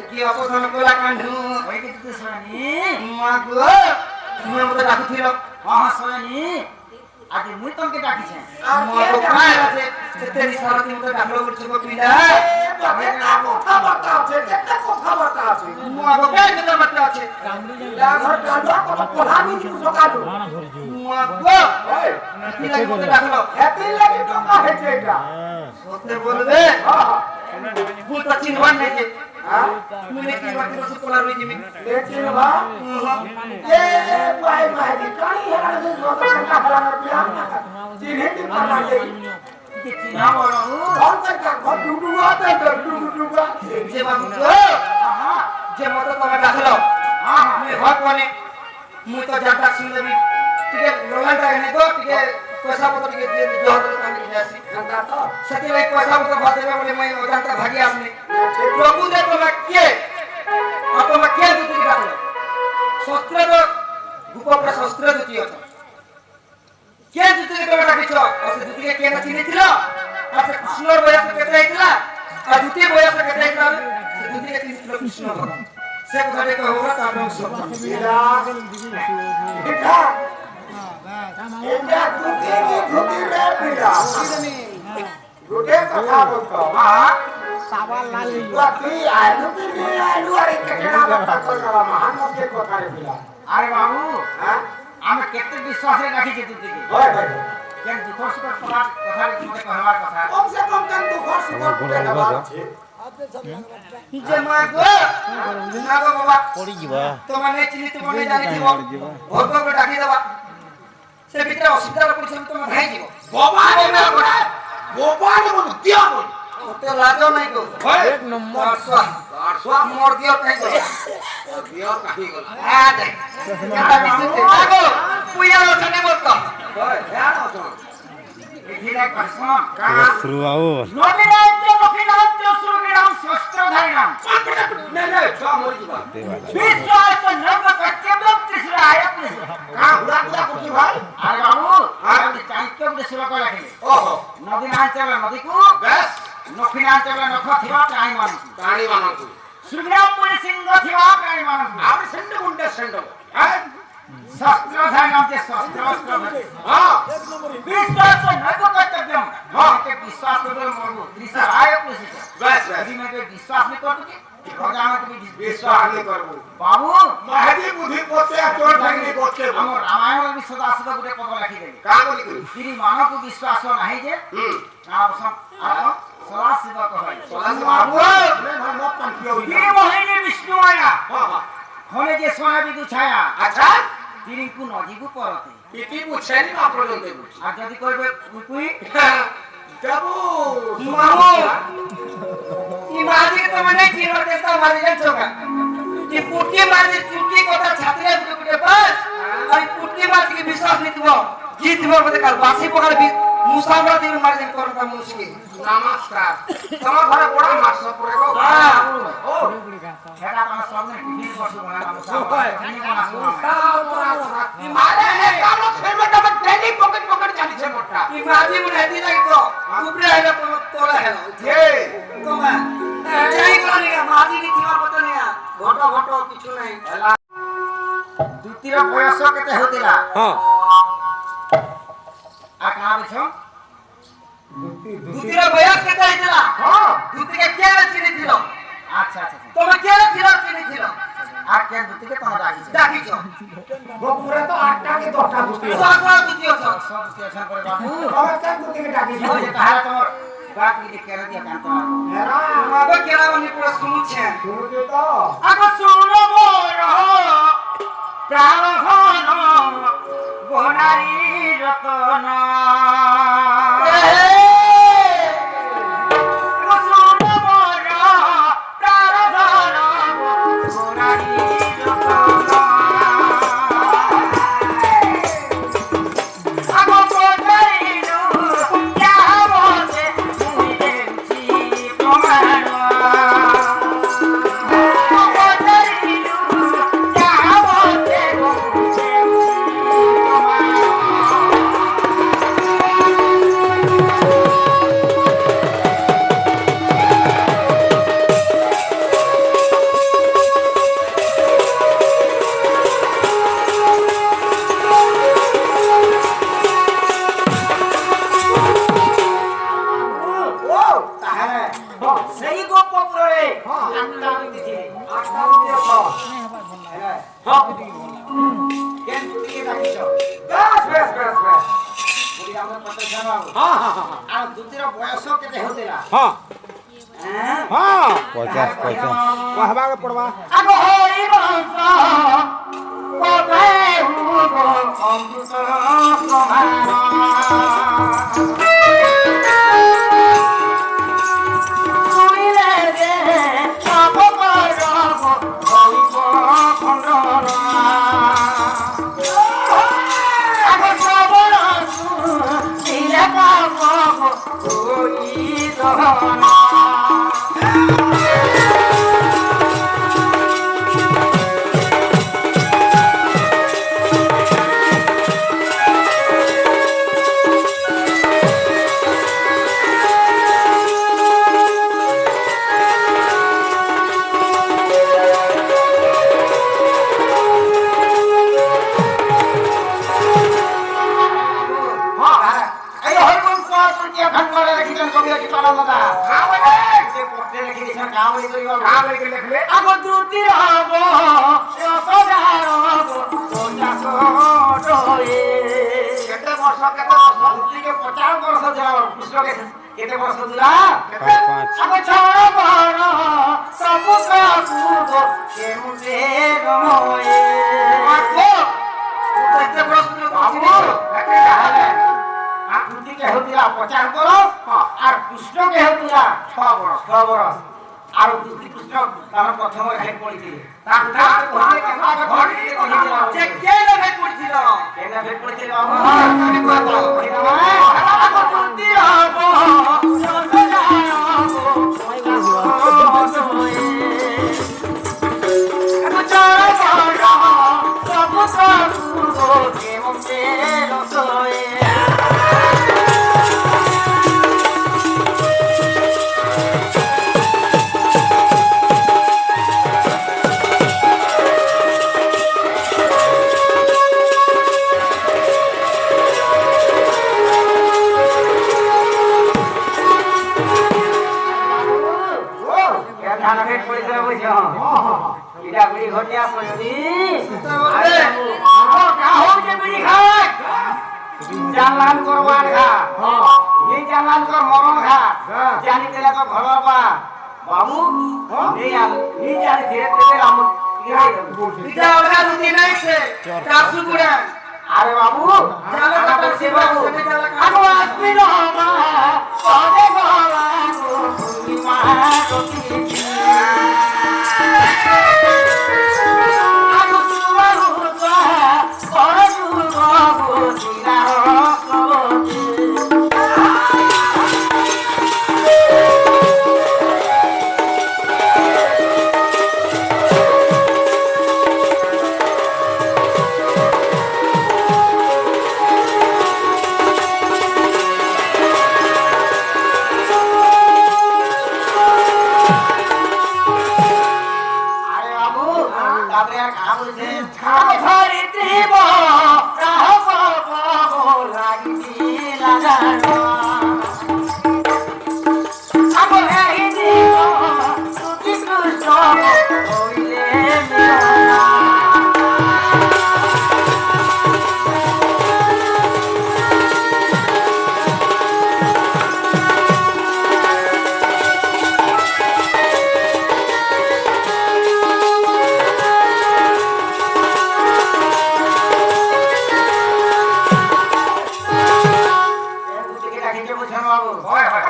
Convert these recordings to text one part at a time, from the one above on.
কি অপছন্দ কলা কান্ধু ওই কি তুই শোনি মা গো তুমি আমাকে ডাকুছিল হ্যাঁ শোনি আজ মুই তোমাকে ডাকিছে মা গো কাই আছে তেরি সারা তুমি তো ডাকলো বলছো গো পিলা কথা বার্তা আছে একটা কথা বার্তা আছে মা গো কাই কথা বার্তা আছে ঘর কালবা কথা পড়ানি দিন সকালে মা গো ওই পিলা কি মতে ডাকলো হ্যাপি লাগি টাকা হেছে এটা সত্যি বলবে হ্যাঁ ভুল তো চিনবান নাই যে হ্যাঁ তুমি নাকি বাকি রসে পোলা রই জিমি लेकिन बा ये भाई भाई की कहानी है ना दिन बहुत अच्छा खड़ा कर दिया जिन्हें दिन बना ये কি চিনা বলো कौन सा का बहुत डूडूआ था डूडूआ যে বাবু গো যে মতে তোমার ডাকলো আমি হক মানে মুই তো জানতা শুনবি টিকে লোলাটা এনে তো টিকে পয়সা পত্র টিকে দিয়ে জহর কামি যাসি जनता तो সেটি ভাই পয়সা পত্র বাদেবে বলে মই অজান্তা ভাগি আসনি প্রভু যে তোমার কে তোমার কে দুটি ডাকলো শস্ত্র তো গুপপ্রা শস্ত্র দুটি আছে কে দুটি তোমার ডাকিছ আর দুটিকে কে না চিনিছিল আর কৃষ্ণর বয়স কেতে হইছিল আর দুটি বয়স কেতে হইছিল সে দুটিকে চিনিছিল কৃষ্ণ ভগবান সে কথাটা কহবা তার নাম সত্য मेरा बेटा इंडिया धुती रे बेटा गुडे कथा बोलतो हां সাবাল লালি बाकी आलू की नहीं आलू अरे कितना बता कर रहा महान के कथा रे बेटा আরে বাবু हां আমি কেতে বিশ্বাসে রাখিছি তুই होय भाई কেন দুঃখ সুখ তোমার কথা তোমাকে কহবার কথা कम से कम तन तो घर सुगर गुडे ना बात छे যে মা গো না গো বাবা পড়ি যাবা তোমার নেই চিনি তোমার নেই জানিছিব ভগবানকে ডাকি দেবা সে ভিতরে অসুবিধা পড়ছে তোমার ভাই যাব गोपाल में बड़ा गोपाल बोल दिया बोल তো লাজও নাই গো এক নম্বর সোয়া মোর দিও কাই গো दिया कहीं गला হ্যাঁ দেখ এটা বিশুতে গো পুইয়ালো জানে বলতো होय यार तो এদিকে কসম কা শুরু আও নদী রাজ্য লক্ষ্মীনাথ সুরবিরাম শস্ত্রধারীরাম नहीं छा मोर की बात বিশ্বাস নব কর্তব্য তিসরা আয়াত का बुला बुला कुछ भाई আরে বাবু আমি চাইতে বলে সেবা করে রাখি ओहो নদী না চলে নদীকু बस নক্ষিণা চলে নখ থিবা টাই মানুষ प्राणी मानो तू সুরবিরাম পুরি সিংহ থিবা টাই মানুষ आप सेंड गुंडे सेंड हां শস্ত্রধারীরাম যে শস্ত্র हां বিশ্বাস নব কর্তব্য আমাকে বিশ্বাস করবে মরবো তিসরা আয়াত লিখে बस যদি মেকে বিশ্বাস নি করবে রাজা আমাকে विश्वास नहीं करबो বাবু महदी बुद्धि पोते चोर ढंगनी पोते আমার রামায়ণ বিশ্বদ আসলে গুটে পদ রাখি দেবে का बोली करी তিনি মানবକୁ বিশ্বাস ନାହିଁ যে সদা শিব কহাই सोलास बाबू मैं हम मत पंखियो তিনি মহিনী বিষ্ণু আয়া हां हां হনে যে সোনা বিদু ছায়া अच्छा তিনি কু নজিবু পরতে पीटी पूछे नहीं आप लोग दे पूछ আর যদি কইবে কুই डबू মামু ই মাঝে তো মানে কি রতে তো মারি যাচ্ছো কা কি পুটি মাঝে চুটি কথা ছাত্রে গুটে বাস আমি পুটি মাঝে কি বিশ্বাস নি দিব জিত দিব বলে কাল বাসি পকার মুসাফরা দিন মারি যাই করতা মুশকিল नमस्कार তোমার ঘরে বড় মাছ পড়ে গো হ্যাঁ ও সেটা আমার সামনে টিফিন বসে मारे ने कालो खेलबे तब ट्रेनिंग पकड़ पकड़ जानी छे मोटा ই মাঝে মনে হেতি যাই তো উপরে আইলা তো তোলা হেলা ये তোমা যাই গনি মাঝে কি থিবা পতা নেই ঘট ঘট কিছু নাই দ্বিতীয় বয়স কেতে হতিলা হ্যাঁ আর কা বিছ দুতির বয়স কেতে হইতলা हां দুতিকে কে চিনি ছিল আচ্ছা আচ্ছা তোমার কে ছিল চিনি ছিল আর কেন দুটিকে তোমার ডাকিছে ডাকিছ वो पूरे तो 8टा के 10टा दुटी সসরা দুতি আছে সব স্টেশন করে বাবু और क्या दुटी के डाकी ওই যে তাহলে তোমার বাপ কি কেন দিয়া কান্ত मेरा মাগো কেরা বনি পুরো শুনছে सुन के तो আগো শুনো মোর প্রাণ ঘন বনারি রতন আগো শুনো মোর প্রাণ ঘন বনারি রতন আগো কোথাইলু যাবতে মুই দেখছি তোমার আটটা দিছি আটটা দিয়ে খাওয়া হ্যাঁ কেন তুই রাখিছ বেশ বেশ বেশ বেশ বলি আমরা কত জানো হ্যাঁ হ্যাঁ হ্যাঁ আর দুতির বয়স কেতে হতেলা হ্যাঁ হ্যাঁ হ্যাঁ 50 কহবাকে পড়বা আগ হরি বংশ কবে হুব অমৃত সমান শুনিলে যে পাপ করব হইব খণ্ডন আগ শ্রবণ শুনিলে পাপ হইব দহন এই হরিবংশ তৃতীয় খণ্ডরে লিখিলেন কবি অতি প্রাণবতা যে পত্রে লিখি দিয়েছেন কাহাবলী করিব কাহবাকে লিখলে আগ দ্রুতির হব রসদার হব পঞ্চাশ ডয়ে কেতে বর্ষ কেতে বর্ষ দ্রুতিকে 50 বর্ষ যাও কৃষ্ণকে কেতে বর্ষ দিলা 5 আগ ছড় বড় সব কাপুব কেমুতে রয়ে এতে প্রশ্ন বাবু করছি তাহলে দ্রুতিকে হতিলা 50 বরস আর কৃষ্ণকে হতিলা 6 বরস 6 বরস আর দ্রুতি কৃষ্ণ তার প্রথম হেড পড়িছিল ডাক্তার ওখানে কেন আগে ঘর থেকে কহিছিল যে কে লেখে করছিল কেন হেড পড়িছিল আমি বলবো আগ দ্রুতি হব সদায় হব আগ চড় বড় সব কাপুব কেমতে রসয়ে ধান হেড পড়িছিল বুঝছ এটা বিড়ি ঘটিয়া পড়ি বিড়ি খায় জানলান করবার খা এই জানলান কর মরণ খা জানি তেলে তো ঘর পা বাবু এই জানি ধীরে ধীরে রাম এটা ওটা দুটি নাইছে কাসু গুড়া আরে বাবু জানো আমার কথা বলছি বাবু সেটা জানা আগো আসবি না মা পদে গলা তুমি মা রতি আগো তোমার হুতা পরজু বাবু দিলা রকবতি আরে বাবু তারপরে আর খাবো যে খাবি ত্রিব রাহব বাবু লাগিছি লাগানো আগো এই দিব সুতি কৃষ্ণ হইলে মিলনা হয় হয়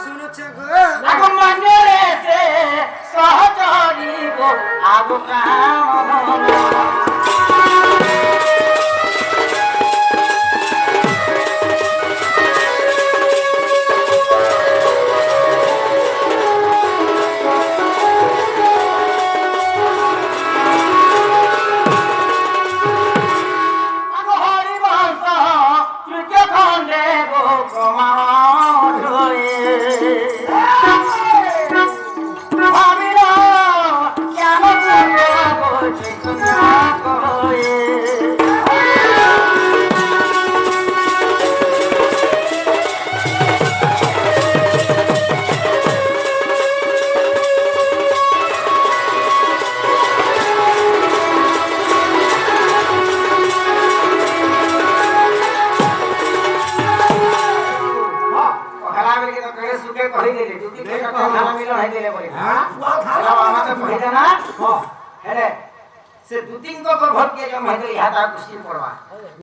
শুনেছে গো Yeah. के तो करे सुके कहि देले दुती के तो खाना मिलन है देले बोले हां पुआ खाला আমাকে কই দেনা হেলে সে দুতিন को भर के जो मैं तो यहाँ कुछ पड़वा